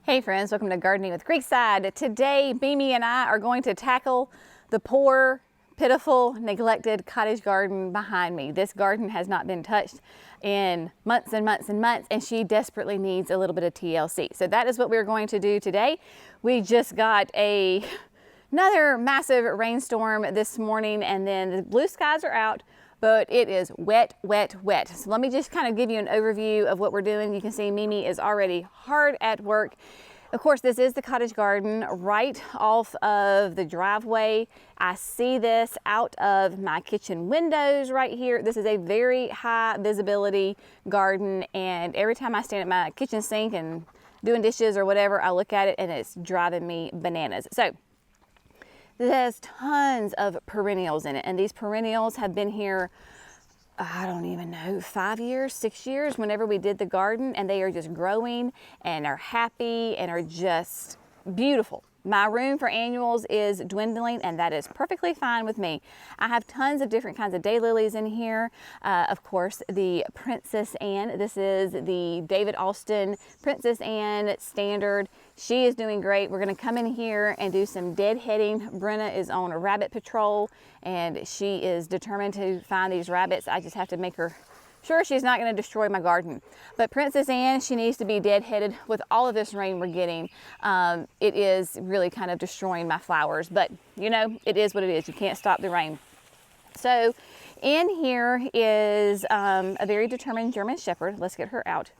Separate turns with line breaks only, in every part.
Hey friends, welcome to Gardening with Creekside. Today, Mimi and I are going to tackle the poor, pitiful, neglected cottage garden behind me. This garden has not been touched in months and months and months, and she desperately needs a little bit of TLC. So that is what we're going to do today. We just got another massive rainstorm this morning, and then the blue skies are out, but it is wet, wet, wet. So let me just kind of give you an overview of what we're doing. You can see Mimi is already hard at work. Of course, this is the cottage garden right off of the driveway. I see this out of my kitchen windows right here. This is a very high visibility garden, and every time I stand at my kitchen sink and doing dishes or whatever, I look at it and it's driving me bananas. So this has tons of perennials in it, and these perennials have been here, I don't even know, 5 years, 6 years, whenever we did the garden, and they are just growing and are happy and are just beautiful. My room for annuals is dwindling, and that is perfectly fine with me. I have tons of different kinds of daylilies in here. Of course, the Princess Anne. This is the David Austin Princess Anne standard. She is doing great. We're going to come in here and do some deadheading. Brenna is on a rabbit patrol, and she is determined to find these rabbits. I just have to make her sure she's not going to destroy my garden. But Princess Anne, she needs to be deadheaded. With all of this rain we're getting, it is really kind of destroying my flowers. But you know, it is what it is. You can't stop the rain. So in here is a very determined German Shepherd. Let's get her out.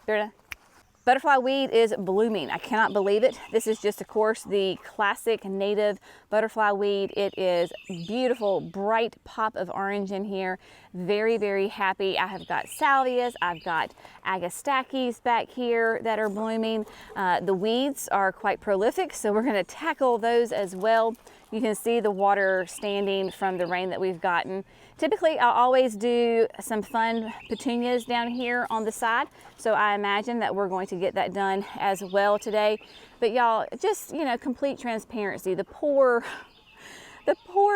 Butterfly weed is blooming. I cannot believe it. This is just, of course, the classic native butterfly weed. It is beautiful, bright pop of orange in here. Very, very happy. I have got salvias. I've got agastaches back here that are blooming. The weeds are quite prolific, so we're going to tackle those as well. You can see the water standing from the rain that we've gotten. Typically, I'll always do some fun petunias down here on the side, so I imagine that we're going to get that done as well today. But y'all, just, you know, complete transparency. The poor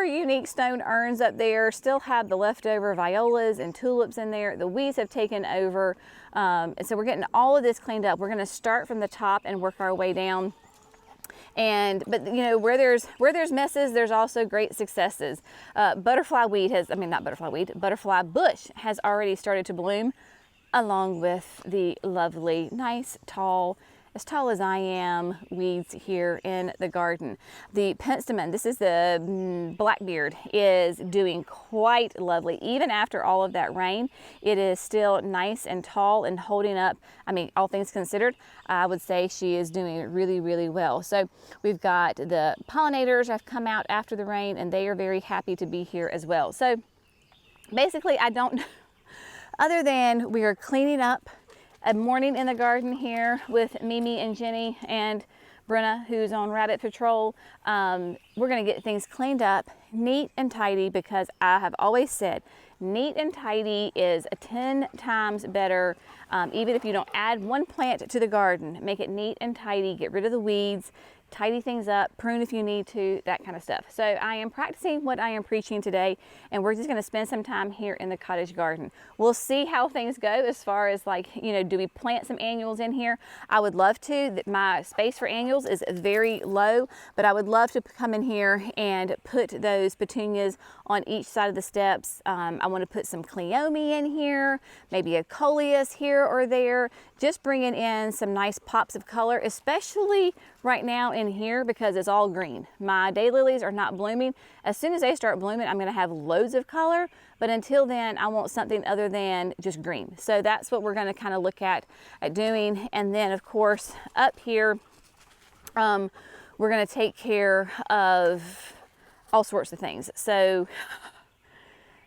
unique stone urns up there still have the leftover violas and tulips in there. The weeds have taken over, and so we're getting all of this cleaned up. We're going to start from the top and work our way down. But you know, where there's messes, there's also great successes. Butterfly bush has already started to bloom, along with the lovely, nice, tall, as tall as I am, weeds here in the garden. The penstemon, this is the blackbeard, is doing quite lovely. Even after all of that rain, it is still nice and tall and holding up. I mean, all things considered, I would say she is doing really, really well. So we've got the pollinators have come out after the rain, and they are very happy to be here as well. So basically, I don't, other than we are cleaning up a morning in the garden here with Mimi and Jenny and Brenna, who's on rabbit patrol. We're going to get things cleaned up, neat and tidy, because I have always said neat and tidy is 10 times better. Even if you don't add one plant to the garden, make it neat and tidy, get rid of the weeds, tidy things up, prune if you need to, that kind of stuff. So I am practicing what I am preaching today, and we're just going to spend some time here in the cottage garden. We'll see how things go as far as, like, you know, do we plant some annuals in here? I would love to. My space for annuals is very low, but I would love to come in here and put those petunias on each side of the steps. I want to put some cleome in here, maybe a coleus here or there, just bringing in some nice pops of color, especially right now in here because it's all green. My daylilies are not blooming. As soon as they start blooming, I'm going to have loads of color, but until then I want something other than just green. So that's what we're going to kind of look at doing. And then of course up here we're going to take care of all sorts of things. So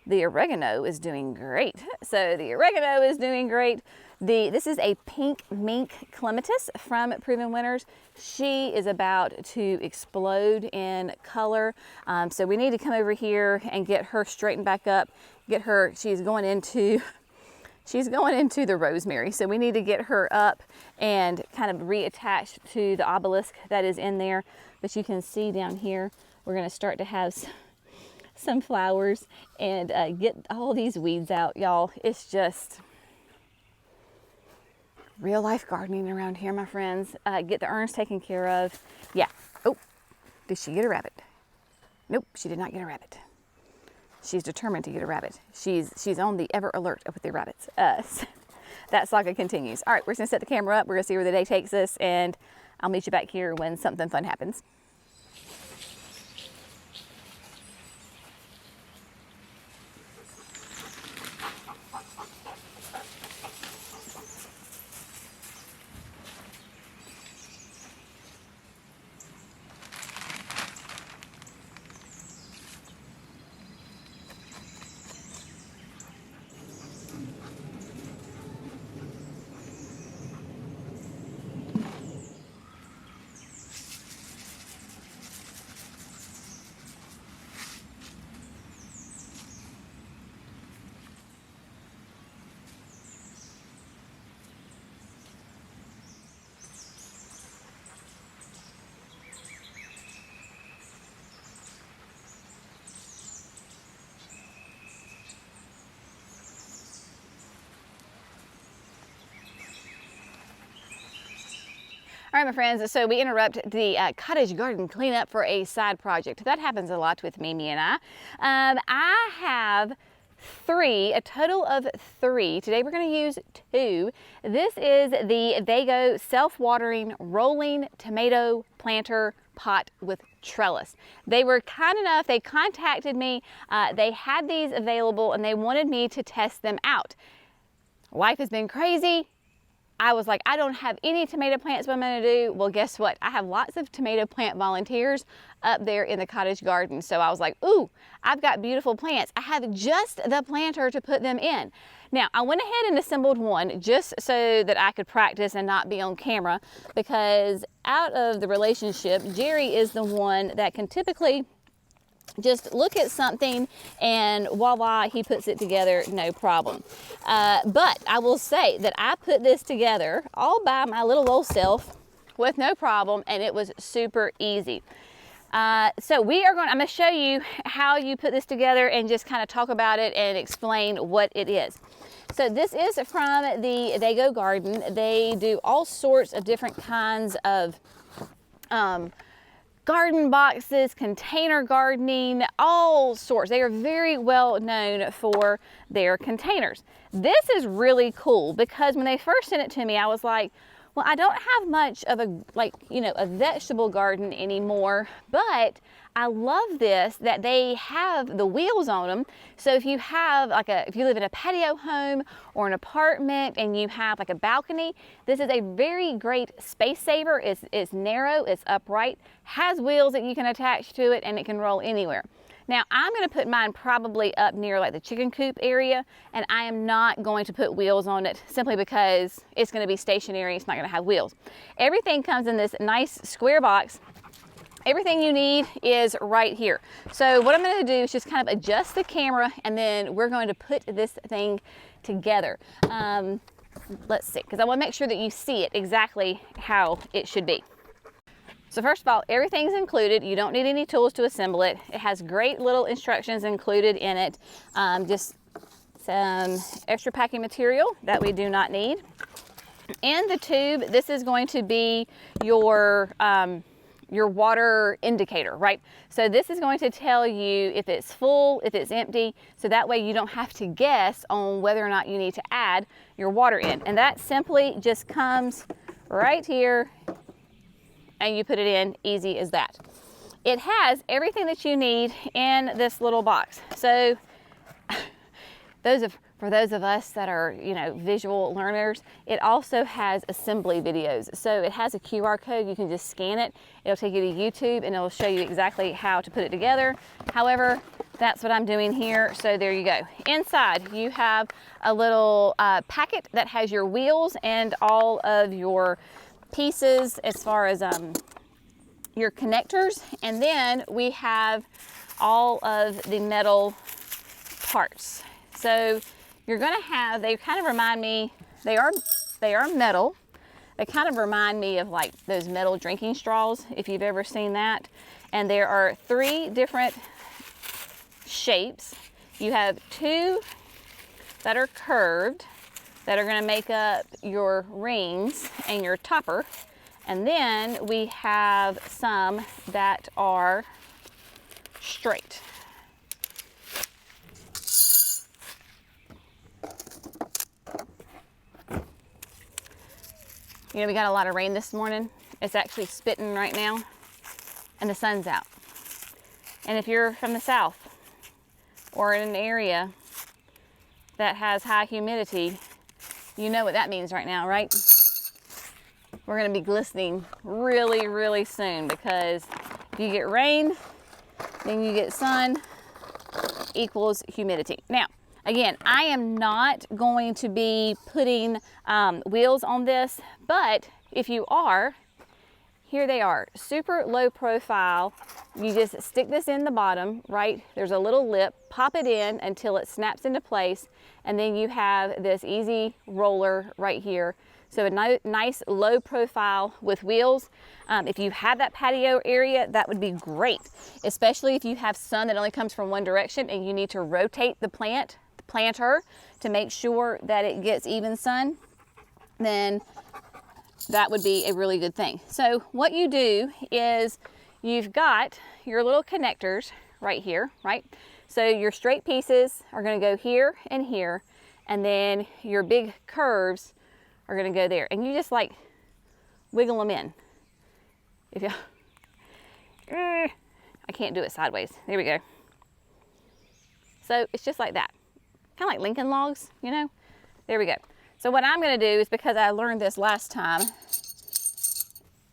the oregano is doing great. This is a pink mink clematis from Proven Winners. She is about to explode in color. So we need to come over here and get her straightened back up. She's going into the rosemary. So we need to get her up and kind of reattached to the obelisk that is in there. But you can see down here, we're going to start to have some flowers and get all these weeds out, y'all. It's just, Real life gardening around here, my friends. Get the urns taken care of. Yeah. Oh, did she get a rabbit? Nope, she did not get a rabbit. She's determined to get a rabbit. She's on the ever alert with the rabbits. So that saga continues. All right, we're gonna set the camera up. We're gonna see where the day takes us, and I'll meet you back here when something fun happens. All right, my friends, so we interrupt the cottage garden cleanup for a side project. That happens a lot with Mimi and I. I have a total of three. Today we're going to use two. This is the Vago self-watering rolling tomato planter pot with trellis. They were kind enough, they contacted me, they had these available and they wanted me to test them out. Life has been crazy. I was like, I don't have any tomato plants, what I'm gonna do? Well, guess what? I have lots of tomato plant volunteers up there in the cottage garden. So I was like, ooh, I've got beautiful plants. I have just the planter to put them in. Now, I went ahead and assembled one just so that I could practice and not be on camera, because out of the relationship, Jerry is the one that can typically just look at something and voila, he puts it together, no problem. But I will say that I put this together all by my little old self with no problem, and it was super easy. So I'm going to show you how you put this together and just kind of talk about it and explain what it is. So this is from the Vago Garden. They do all sorts of different kinds of garden boxes, container gardening, all sorts. They are very well known for their containers. This is really cool because when they first sent it to me, I was like, well, I don't have much of a vegetable garden anymore, but I love this that they have the wheels on them. So if you have if you live in a patio home or an apartment and you have like a balcony, this is a very great space saver. It's narrow, it's upright, has wheels that you can attach to it, and it can roll anywhere. Now I'm going to put mine probably up near like the chicken coop area, and I am not going to put wheels on it simply because it's going to be stationary. It's not going to have wheels. Everything comes in this nice square box. Everything you need is right here. So what I'm going to do is just kind of adjust the camera, and then we're going to put this thing together. Let's see, because I want to make sure that you see it exactly how it should be. So first of all, everything's included. You don't need any tools to assemble it. It has great little instructions included in it. Just some extra packing material that we do not need. And the tube, this is going to be your water indicator, right? So this is going to tell you if it's full, if it's empty, so that way you don't have to guess on whether or not you need to add your water in. And that simply just comes right here, and you put it in, easy as that. It has everything that you need in this little box. So for those of us that are, visual learners, it also has assembly videos. So it has a QR code, you can just scan it. It'll take you to YouTube and it'll show you exactly how to put it together. However, that's what I'm doing here, so there you go. Inside, you have a little packet that has your wheels and all of your pieces as far as your connectors, and then we have all of the metal parts. So you're going to have, they kind of remind me, they are metal. They kind of remind me of like those metal drinking straws, if you've ever seen that. And there are 3 different shapes. You have 2 that are curved, that are going to make up your rings and your topper. And then we have some that are straight. You know, we got a lot of rain this morning. It's actually spitting right now, and the sun's out. And if you're from the south or in an area that has high humidity, you know what that means right now, right? We're gonna be glistening really, really soon, because if you get rain, then you get sun equals humidity. Now, again, I am not going to be putting wheels on this, but if you are, here they are, super low profile. You just stick this in the bottom, right? There's a little lip, pop it in until it snaps into place, and then you have this easy roller right here. So a nice low profile with wheels. If you have that patio area, that would be great, especially if you have sun that only comes from one direction and you need to rotate the planter to make sure that it gets even sun, then that would be a really good thing. So what you do is you've got your little connectors right here, right? So your straight pieces are going to go here and here, and then your big curves are going to go there, and you just like wiggle them in. If you, I can't do it sideways. There we go. So it's just like that, kind of like Lincoln logs, you know. There we go. So what I'm going to do is, because I learned this last time,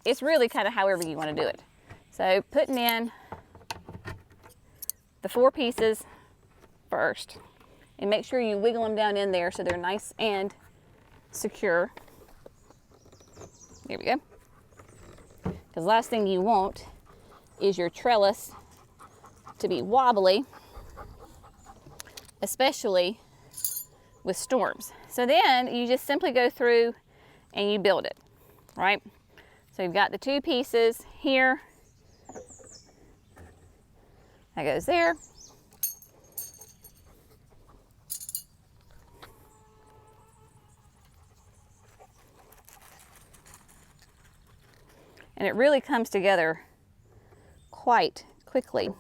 it's really kind of however you want to do it. So putting in the 4 pieces first, and make sure you wiggle them down in there so they're nice and secure. There we go. Because last thing you want is your trellis to be wobbly, especially with storms. So then you just simply go through and you build it, right? So you've got the 2 pieces here. That goes there. And it really comes together quite quickly.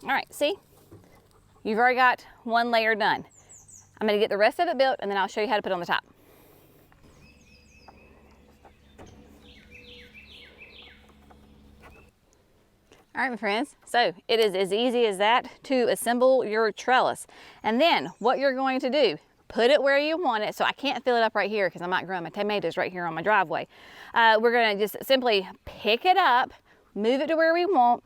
All right, see? You've already got 1 layer done. I'm gonna get the rest of it built, and then I'll show you how to put it on the top. All right, my friends, so it is as easy as that to assemble your trellis. And then what you're going to do, put it where you want it. So I can't fill it up right here because I'm not growing my tomatoes right here on my driveway. We're gonna just simply pick it up, move it to where we want,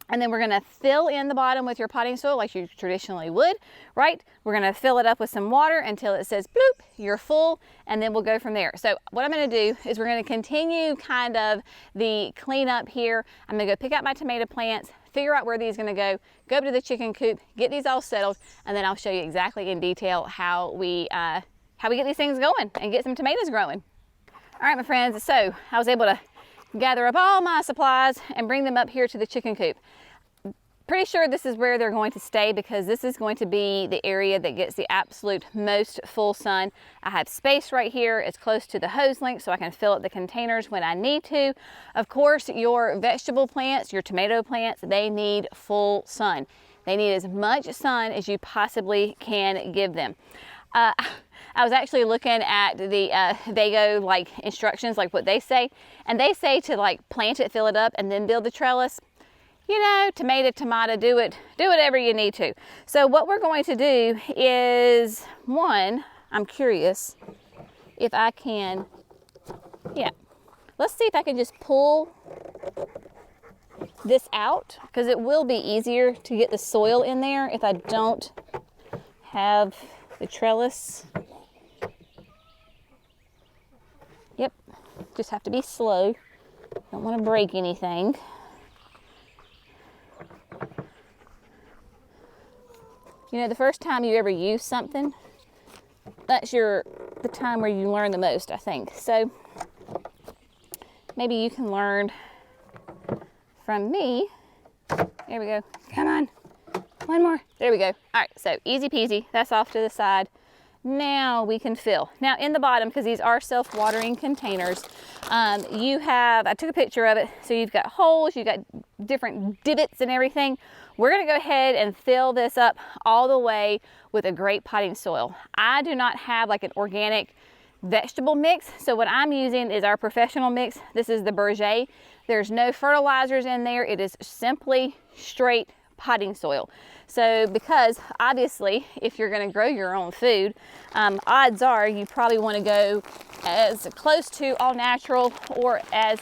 and then we're gonna fill in the bottom with your potting soil like you traditionally would, right? We're gonna fill it up with some water until it says bloop, you're full, and then we'll go from there. So what I'm gonna do is we're gonna continue kind of the cleanup here. I'm gonna go pick out my tomato plants, figure out where these are gonna go up to the chicken coop, get these all settled, and then I'll show you exactly in detail how we get these things going and get some tomatoes growing. All right, my friends, so I was able to gather up all my supplies and bring them up here to the chicken coop. Pretty sure this is where they're going to stay because this is going to be the area that gets the absolute most full sun. I have space right here. It's close to the hose link so I can fill up the containers when I need to. Of course, your vegetable plants, your tomato plants, they need full sun. They need as much sun as you possibly can give them. I was actually looking at the Vago like instructions, like what they say, and they say to like plant it, fill it up, and then build the trellis. You know, tomato, do whatever you need to. So what we're going to do is, one, I'm curious if I can, yeah, let's see if I can just pull this out, because it will be easier to get the soil in there if I don't have the trellis. Yep, just have to be slow. Don't want to break anything. You know, the first time you ever use something, that's the time where you learn the most, I think. So maybe you can learn from me. There we go. Come on. One more. There we go. All right, so easy peasy. That's off to the side. Now we can fill. Now in the bottom, because these are self-watering containers, you have, I took a picture of it, so you've got holes, you've got different divots and everything. We're gonna go ahead and fill this up all the way with a great potting soil. I do not have like an organic vegetable mix, so what I'm using is our professional mix. This is the Berger. There's no fertilizers in there. It is simply straight potting soil. So because obviously if you're going to grow your own food, odds are you probably want to go as close to all natural or as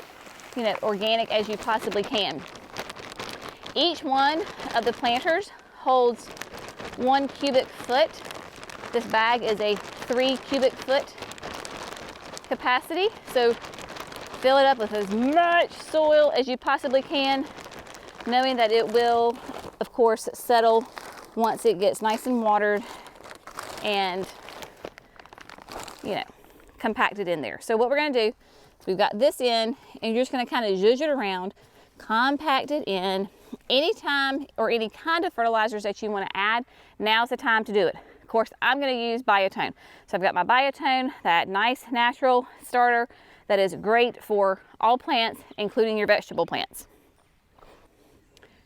organic as you possibly can. Each one of the planters holds 1 cubic foot. This bag is a 3 cubic foot capacity, so fill it up with as much soil as you possibly can, knowing that it will of course settle once it gets nice and watered and compacted in there. So what we're going to do is we've got this in, and you're just going to kind of zhuzh it around, compact it in. Anytime or any kind of fertilizers that you want to add, now's the time to do it. Of course, I'm going to use Biotone. So I've got my Biotone, that nice natural starter that is great for all plants, including your vegetable plants.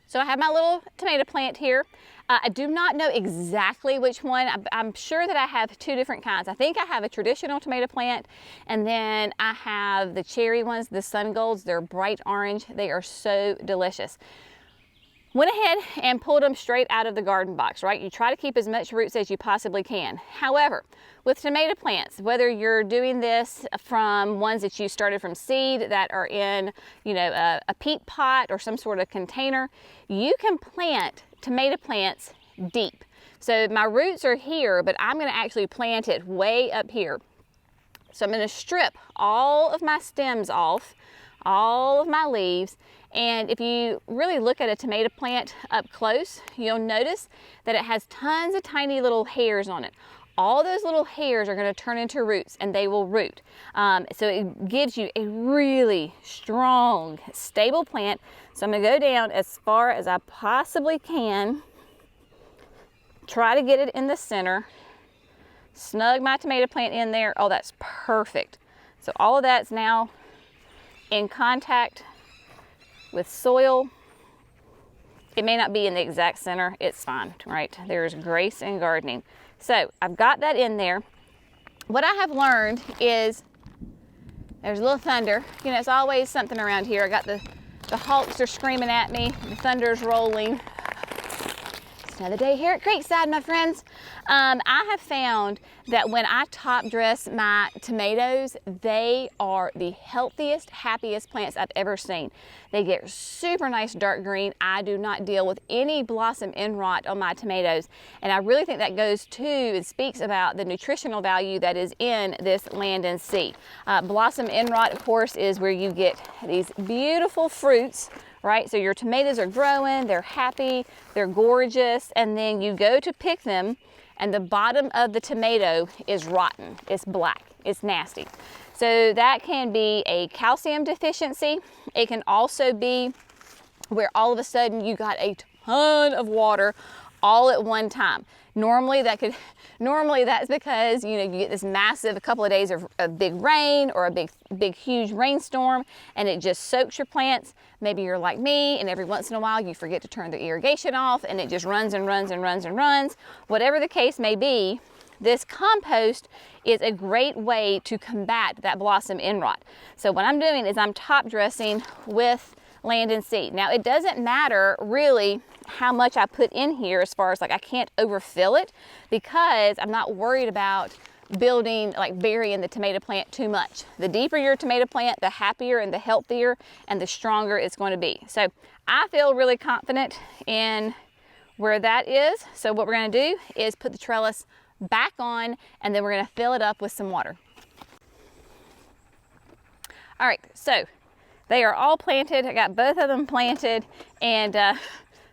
So I have my little tomato plant here. I do not know exactly which one. I'm sure that I have 2 different kinds. I think I have a traditional tomato plant, and then I have the cherry ones, the Sun Golds. They're bright orange. They are so delicious. Went ahead and pulled them straight out of the garden box, right? You try to keep as much roots as you possibly can. However, with tomato plants, whether you're doing this from ones that you started from seed that are in, a peat pot or some sort of container, you can plant tomato plants deep. So my roots are here, but I'm going to actually plant it way up here. So I'm going to strip all of my stems off, all of my leaves. And if you really look at a tomato plant up close, you'll notice that it has tons of tiny little hairs on it. All those little hairs are going to turn into roots, and they will root. So it gives you a really strong, stable plant. So I'm going to go down as far as I possibly can, try to get it in the center, snug my tomato plant in there. Oh, that's perfect. So all of that's now in contact with soil. It may not be in the exact center, it's fine, right? There's grace in gardening. So I've got that in there. What I have learned is there's a little thunder. It's always something around here. I got the hawks are screaming at me, the thunder's rolling. It's another day here at Creekside, my friends. I have found that when I top dress my tomatoes, they are the healthiest, happiest plants I've ever seen. They get super nice dark green. I do not deal with any blossom end rot on my tomatoes. And I really think that goes to, it speaks about the nutritional value that is in this land and sea. Blossom end rot, of course, is where you get these beautiful fruits, right? So your tomatoes are growing, they're happy, they're gorgeous, and then you go to pick them and the bottom of the tomato is rotten, it's black, it's nasty. So that can be a calcium deficiency. It can also be where all of a sudden you got a ton of water all at one time. Normally that's because you get this massive, a couple of days of big rain or a big huge rainstorm, and it just soaks your plants. Maybe you're like me, and every once in a while you forget to turn the irrigation off, and it just runs and runs and runs and runs. Whatever the case may be, this compost is a great way to combat that blossom end rot. So what I'm doing is I'm top dressing with land and seed. Now it doesn't matter really how much I put in here, as far as I can't overfill it, because I'm not worried about burying the tomato plant too much. The deeper your tomato plant, the happier and the healthier and the stronger it's going to be. So I feel really confident in where that is. So what we're going to do is put the trellis back on, and then we're going to fill it up with some water. All right, so they are all planted. I got both of them planted, and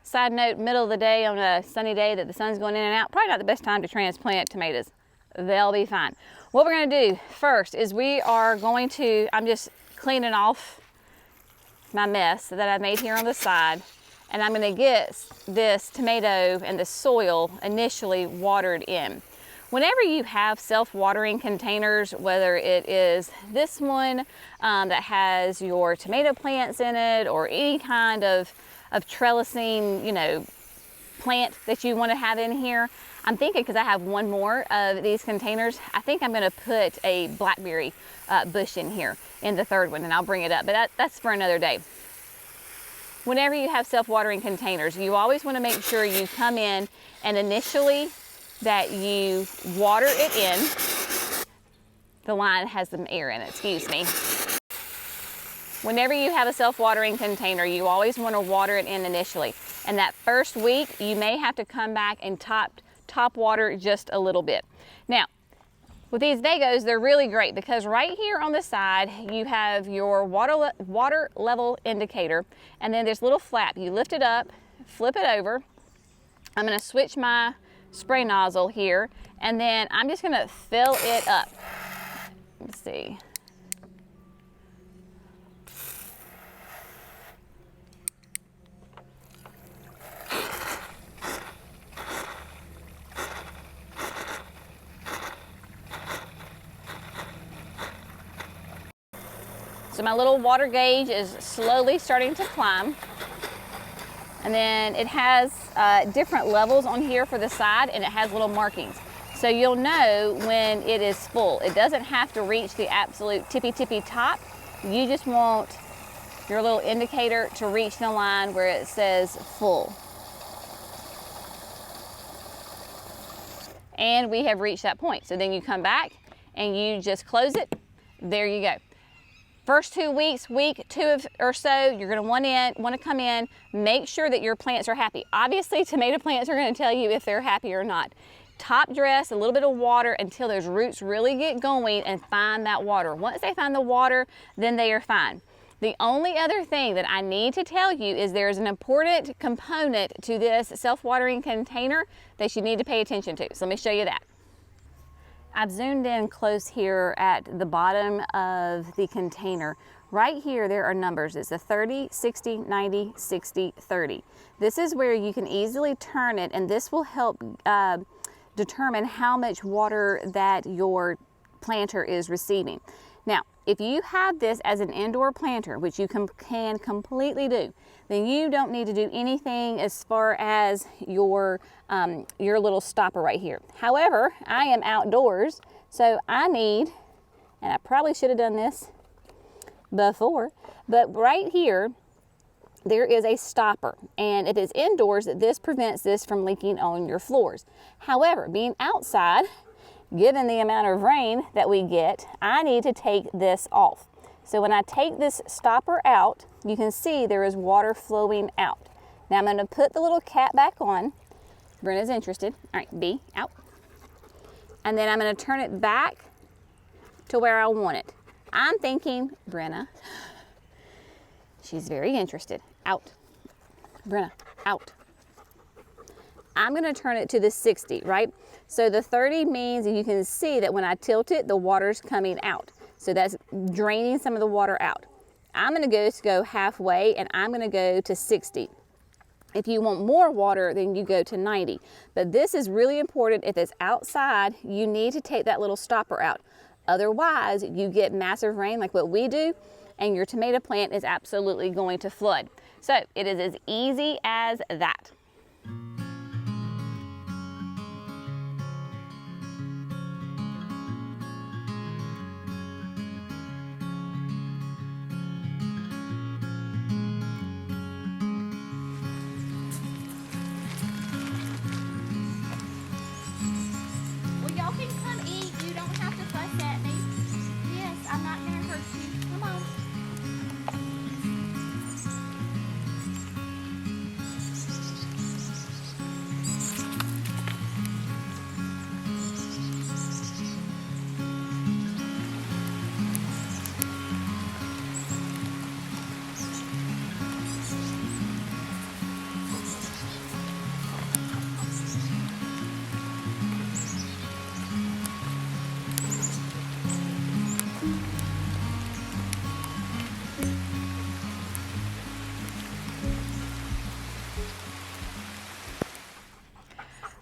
side note, middle of the day on a sunny day that the sun's going in and out, probably not the best time to transplant tomatoes. They'll be fine. What we're going to do first is I'm just cleaning off my mess that I made here on the side, and I'm gonna get this tomato and the soil initially watered in. Whenever you have self-watering containers, whether it is this one that has your tomato plants in it, or any kind of trellising, you know, plant that you want to have in here, I'm thinking, because I have one more of these containers, I think I'm going to put a blackberry bush in here in the third one, and I'll bring it up, but that's for another day. Whenever you have self-watering containers, you always want to make sure you come in and initially that you water it in. The line has some air in it, excuse me. Whenever you have a self-watering container, you always want to water it in initially. And that first week, you may have to come back and top water just a little bit. Now, with these Vagos, they're really great because right here on the side, you have your water level indicator, and then this little flap. You lift it up, flip it over. I'm gonna switch my spray nozzle here, and then I'm just gonna fill it up. Let's see. So my little water gauge is slowly starting to climb. And then it has different levels on here for the side, and it has little markings. So you'll know when it is full. It doesn't have to reach the absolute tippy top. You just want your little indicator to reach the line where it says full. And we have reached that point. So then you come back and you just close it. There you go. First 2 weeks, week 2 or so, you're gonna want to come in, make sure that your plants are happy. Obviously, tomato plants are gonna tell you if they're happy or not. Top dress, a little bit of water until those roots really get going and find that water. Once they find the water, then they are fine. The only other thing that I need to tell you is there's an important component to this self-watering container that you need to pay attention to. So let me show you that. I've zoomed in close here at the bottom of the container. Right here, there are numbers. It's a 30, 60, 90, 60, 30. This is where you can easily turn it, and this will help determine how much water that your planter is receiving. Now, if you have this as an indoor planter, which you can completely do, then you don't need to do anything as far as your little stopper right here. However, I am outdoors, so I need, and I probably should have done this before, but right here, there is a stopper. And if it's indoors, this prevents this from leaking on your floors. However, being outside, given the amount of rain that we get, I need to take this off. So when I take this stopper out, you can see there is water flowing out. Now I'm gonna put the little cap back on. Brenna's interested. All right, B, out. And then I'm gonna turn it back to where I want it. I'm thinking, Brenna, she's very interested. Out. Brenna, out. I'm gonna turn it to the 60, right? So the 30 means that you can see that when I tilt it, the water's coming out. So that's draining some of the water out. I'm gonna go halfway, and I'm gonna go to 60. If you want more water, then you go to 90. But this is really important. If it's outside, you need to take that little stopper out. Otherwise, you get massive rain like what we do, and your tomato plant is absolutely going to flood. So it is as easy as that.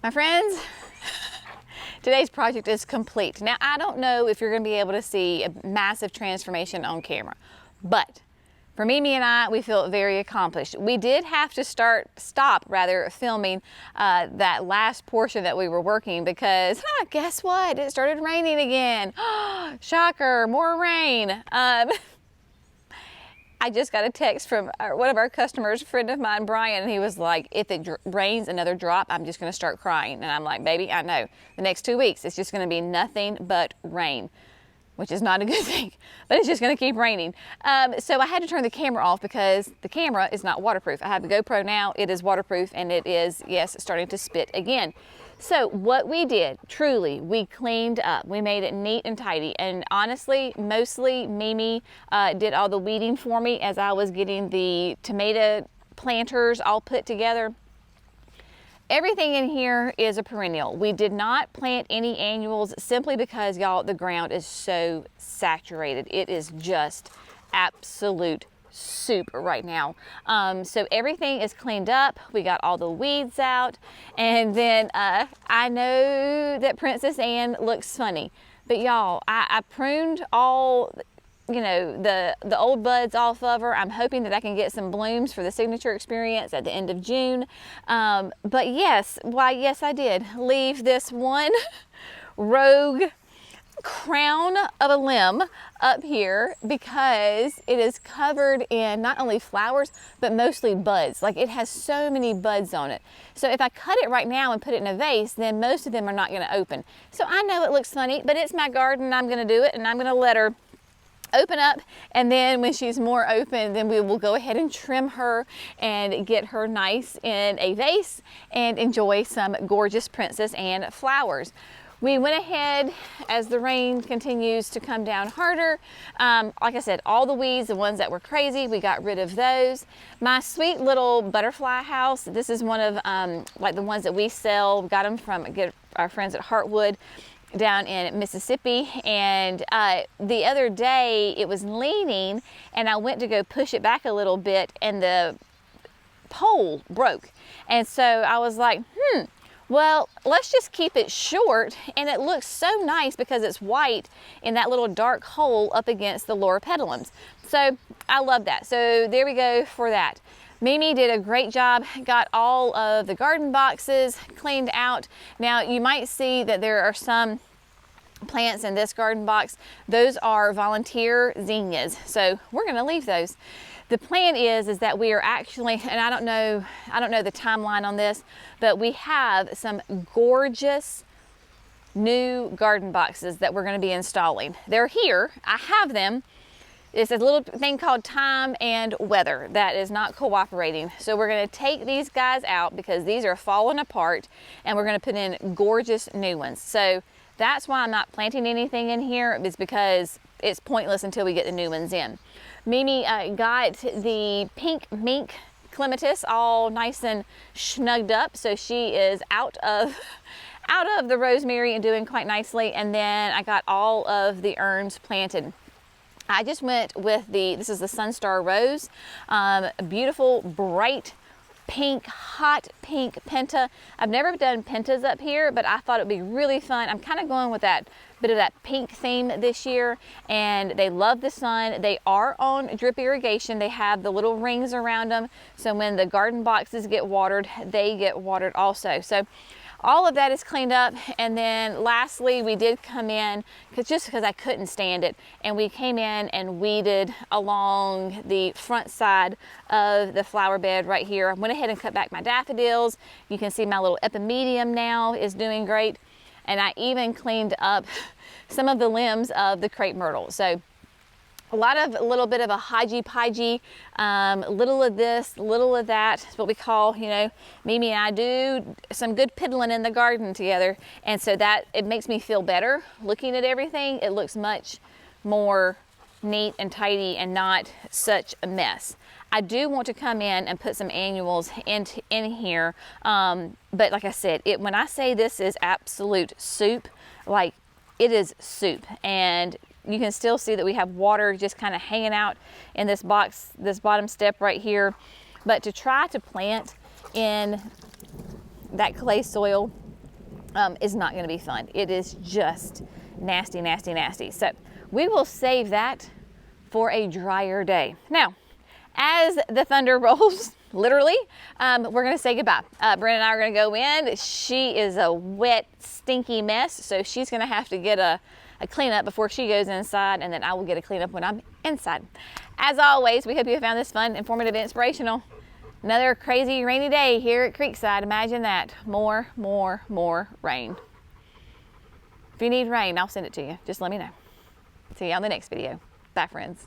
My friends, today's project is complete. Now, I don't know if you're gonna be able to see a massive transformation on camera, but for Mimi and I, we feel very accomplished. We did have to stop filming that last portion that we were working because, guess what? It started raining again. Shocker, more rain. I just got a text from one of our customers, a friend of mine, Brian, and he was like, if it rains another drop, I'm just gonna start crying. And I'm like, baby, I know. The next 2 weeks, it's just gonna be nothing but rain, which is not a good thing, but it's just gonna keep raining. So I had to turn the camera off because the camera is not waterproof. I have the GoPro now, it is waterproof, and it is, yes, starting to spit again. So what we did, truly, we cleaned up. We made it neat and tidy. And honestly, mostly Mimi did all the weeding for me as I was getting the tomato planters all put together. Everything in here is a perennial. We did not plant any annuals simply because, y'all, the ground is so saturated. It is just absolute soup right now. So everything is cleaned up. We got all the weeds out. And then I know that Princess Anne looks funny, but y'all, I pruned all, you know, the old buds off of her. I'm hoping that I can get some blooms for the signature experience at the end of June. But yes, yes, I did leave this one rogue crown of a limb up here because it is covered in not only flowers but mostly buds. Like, it has so many buds on it. So if I cut it right now and put it in a vase, then most of them are not going to open. So I know it looks funny, but it's my garden. I'm going to do it, and I'm going to let her open up, and then when she's more open, then we will go ahead and trim her and get her nice in a vase and enjoy some gorgeous Princess Anne flowers. We went ahead, as the rain continues to come down harder, like I said, all the weeds, the ones that were crazy, we got rid of those. My sweet little butterfly house, this is one of like the ones that we sell. We got them from our friends at Heartwood down in Mississippi, and the other day it was leaning and I went to go push it back a little bit and the pole broke. And so I was like, well, let's just keep it short, and it looks so nice because it's white in that little dark hole up against the lower petalums. So I love that. So there we go for that. Mimi did a great job, got all of the garden boxes cleaned out. Now you might see that there are some plants in this garden box. Those are volunteer zinnias, so we're gonna leave those. The plan is that we are actually, and I don't know the timeline on this, but we have some gorgeous new garden boxes that we're going to be installing. They're here. I have them. It's a little thing called time and weather that is not cooperating. So we're going to take these guys out because these are falling apart, and we're going to put in gorgeous new ones. So that's why I'm not planting anything in here, is because it's pointless until we get the new ones in. Mimi got the pink mink clematis all nice and snugged up, so she is out of the rosemary and doing quite nicely. And then I got all of the urns planted. I just went with this is the Sunstar Rose, beautiful bright pink, hot pink penta. I've never done pentas up here, but I thought it'd be really fun. I'm kind of going with that bit of that pink theme this year, and they love the sun. They are on drip irrigation. They have the little rings around them, so when the garden boxes get watered, they get watered also. So all of that is cleaned up. And then lastly, we did come in just because I couldn't stand it, and we came in and weeded along the front side of the flower bed right here. I went ahead and cut back my daffodils. You can see my little epimedium now is doing great. And I even cleaned up some of the limbs of the crepe myrtle. So a little bit of a hodgy-podgy, little of this, little of that. It's what we call, you know, Mimi and I do some good piddling in the garden together. And so that, it makes me feel better looking at everything. It looks much more neat and tidy and not such a mess. I do want to come in and put some annuals in here, but like I said, when I say this is absolute soup, like, it is soup. And you can still see that we have water just kind of hanging out in this box, this bottom step right here. But to try to plant in that clay soil is not going to be fun. It is just nasty, nasty, nasty. So we will save that for a drier day. Now, as the thunder rolls, literally, we're going to say goodbye. Brenda and I are going to go in. She is a wet, stinky mess, so she's going to have to get a cleanup before she goes inside, and then I will get a cleanup when I'm inside. As always, we hope you found this fun, informative, and inspirational. Another crazy rainy day here at Creekside. Imagine that. More rain. If you need rain, I'll send it to you. Just let me know. See you on the next video. Bye, friends.